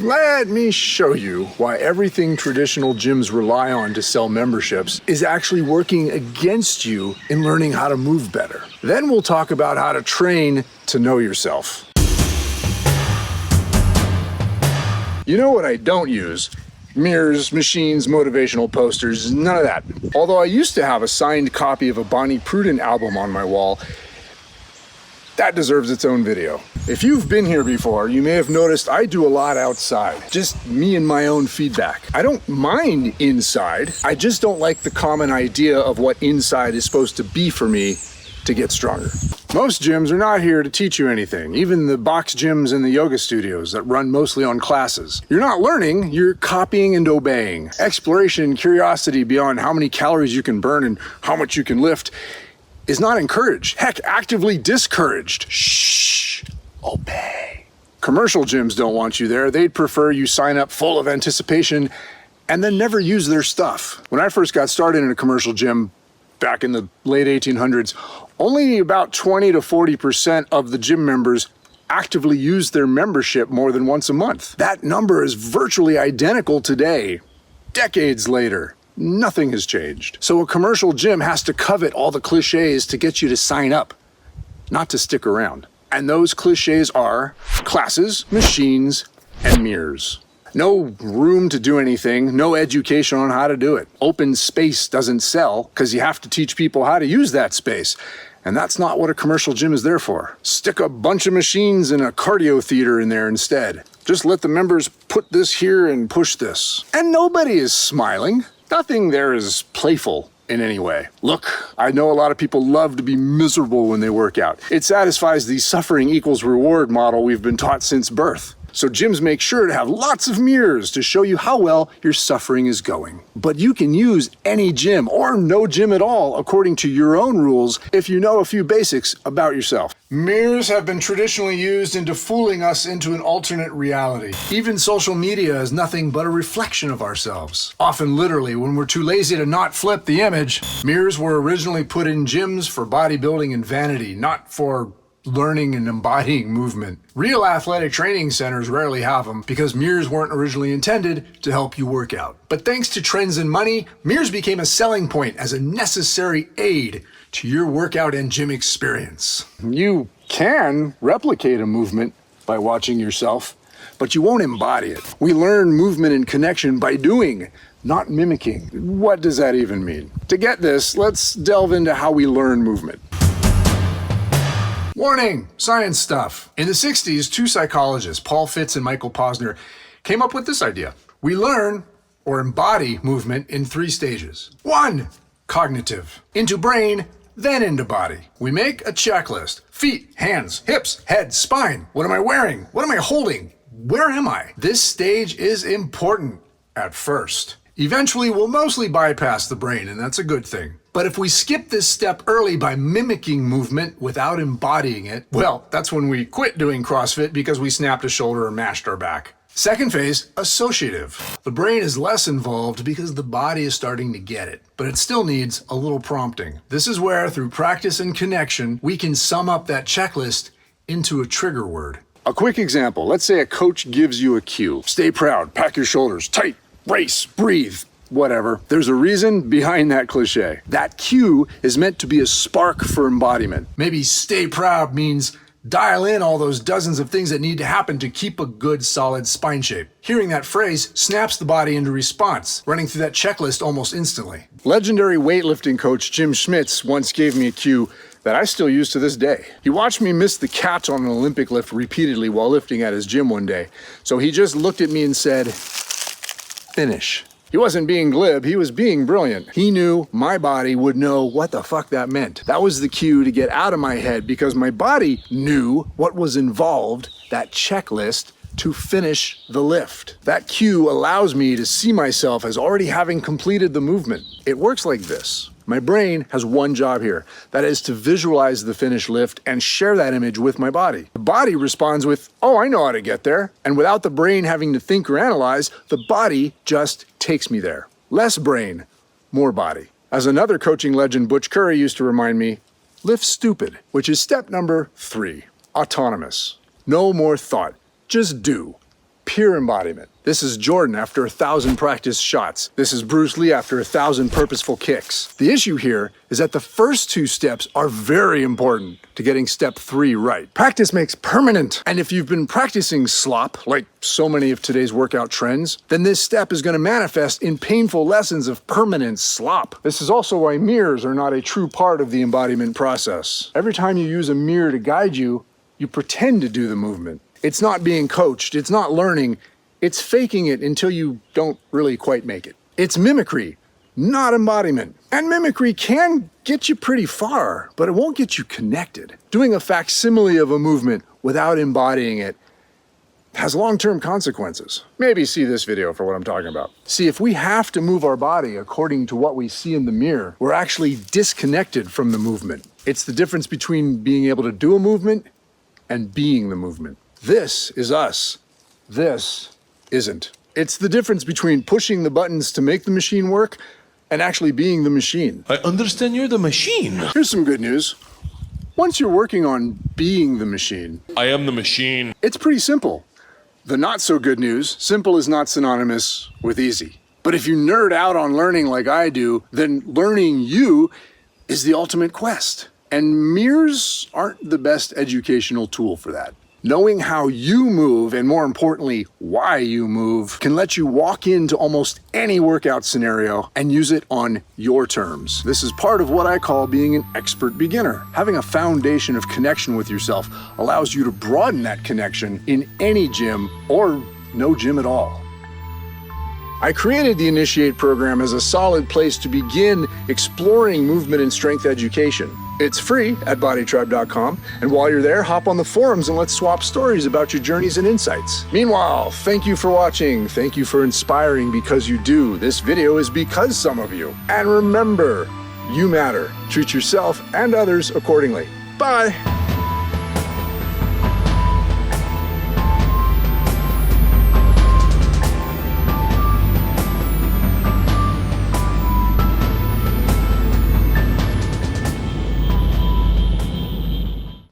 Let me show you why everything traditional gyms rely on to sell memberships is actually working against you in learning how to move better. Then we'll talk about how to train to know yourself. You know what I don't use? Mirrors, machines, motivational posters, none of that. Although I used to have a signed copy of a Bonnie Prudent album on my wall, that deserves its own video. If you've been here before, you may have noticed I do a lot outside. Just me and my own feedback. I don't mind inside. I just don't like the common idea of what inside is supposed to be for me to get stronger. Most gyms are not here to teach you anything, even the box gyms and the yoga studios that run mostly on classes. You're not learning, you're copying and obeying. Exploration and curiosity beyond how many calories you can burn and how much you can lift is not encouraged. Heck, actively discouraged. Shh, obey. Commercial gyms don't want you there. They'd prefer you sign up full of anticipation and then never use their stuff. When I first got started in a commercial gym back in the late 1800s, only about 20 to 40% of the gym members actively used their membership more than once a month. That number is virtually identical today, decades later. Nothing has changed. So a commercial gym has to covet all the cliches to get you to sign up, not to stick around. And those cliches are classes, machines, and mirrors. No room to do anything, no education on how to do it. Open space doesn't sell because you have to teach people how to use that space. And that's not what a commercial gym is there for. Stick a bunch of machines and a cardio theater in there instead. Just let the members put this here and push this. And nobody is smiling. Nothing there is playful in any way. Look, I know a lot of people love to be miserable when they work out. It satisfies the suffering equals reward model we've been taught since birth. So gyms make sure to have lots of mirrors to show you how well your suffering is going. But you can use any gym or no gym at all according to your own rules if you know a few basics about yourself. Mirrors have been traditionally used into fooling us into an alternate reality. Even social media is nothing but a reflection of ourselves. Often literally when we're too lazy to not flip the image. Mirrors were originally put in gyms for bodybuilding and vanity, not for learning and embodying movement. Real athletic training centers rarely have them because mirrors weren't originally intended to help you work out. But thanks to trends and money, mirrors became a selling point as a necessary aid to your workout and gym experience. You can replicate a movement by watching yourself, but you won't embody it. We learn movement and connection by doing, not mimicking. What does that even mean? To get this, let's delve into how we learn movement. Warning, science stuff. In the 60s, two psychologists, Paul Fitz and Michael Posner, came up with this idea. We learn or embody movement in 3 stages. 1, cognitive, into brain, then into body. We make a checklist. Feet, hands, hips, head, spine. What am I wearing? What am I holding? Where am I? This stage is important at first. Eventually, we'll mostly bypass the brain, and that's a good thing. But if we skip this step early by mimicking movement without embodying it, well, that's when we quit doing CrossFit because we snapped a shoulder or mashed our back. Second phase, associative. The brain is less involved because the body is starting to get it, but it still needs a little prompting. This is where, through practice and connection, we can sum up that checklist into a trigger word. A quick example, let's say a coach gives you a cue. Stay proud, pack your shoulders tight, brace, breathe. Whatever. There's a reason behind that cliche. That cue is meant to be a spark for embodiment. Maybe stay proud means dial in all those dozens of things that need to happen to keep a good, solid spine shape. Hearing that phrase snaps the body into response, running through that checklist almost instantly. Legendary weightlifting coach Jim Schmitz once gave me a cue that I still use to this day. He watched me miss the catch on an Olympic lift repeatedly while lifting at his gym one day. So he just looked at me and said, "Finish." He wasn't being glib, he was being brilliant. He knew my body would know what the fuck that meant. That was the cue to get out of my head because my body knew what was involved, that checklist, to finish the lift. That cue allows me to see myself as already having completed the movement. It works like this. My brain has one job here, that is to visualize the finished lift and share that image with my body. The body responds with, "Oh, I know how to get there." And without the brain having to think or analyze, the body just takes me there. Less brain, more body. As another coaching legend, Butch Curry, used to remind me, lift stupid, which is step number 3, autonomous. No more thought, just do. pure embodiment. This is Jordan after 1,000 practice shots. This is Bruce Lee after 1,000 purposeful kicks. The issue here is that the first 2 steps are very important to getting step 3 right. Practice makes permanent. And if you've been practicing slop, like so many of today's workout trends, then this step is going to manifest in painful lessons of permanent slop. This is also why mirrors are not a true part of the embodiment process. Every time you use a mirror to guide you, you pretend to do the movement. It's not being coached, it's not learning, it's faking it until you don't really quite make it. It's mimicry, not embodiment. And mimicry can get you pretty far, but it won't get you connected. Doing a facsimile of a movement without embodying it has long-term consequences. Maybe see this video for what I'm talking about. See, if we have to move our body according to what we see in the mirror, we're actually disconnected from the movement. It's the difference between being able to do a movement and being the movement. This is us. This isn't. It's the difference between pushing the buttons to make the machine work and actually being the machine. I understand you're the machine. Here's some good news. Once you're working on being the machine, I am the machine. it's pretty simple. The not so good news, simple is not synonymous with easy. But if you nerd out on learning like I do, then learning you is the ultimate quest. And mirrors aren't the best educational tool for that. Knowing how you move, and more importantly, why you move, can let you walk into almost any workout scenario and use it on your terms. This is part of what I call being an expert beginner. Having a foundation of connection with yourself allows you to broaden that connection in any gym or no gym at all. I created the Initiate program as a solid place to begin exploring movement and strength education. It's free at BodyTribe.com, and while you're there, hop on the forums and let's swap stories about your journeys and insights. Meanwhile, thank you for watching. Thank you for inspiring because you do. This video is because some of you. And remember, you matter. Treat yourself and others accordingly. Bye.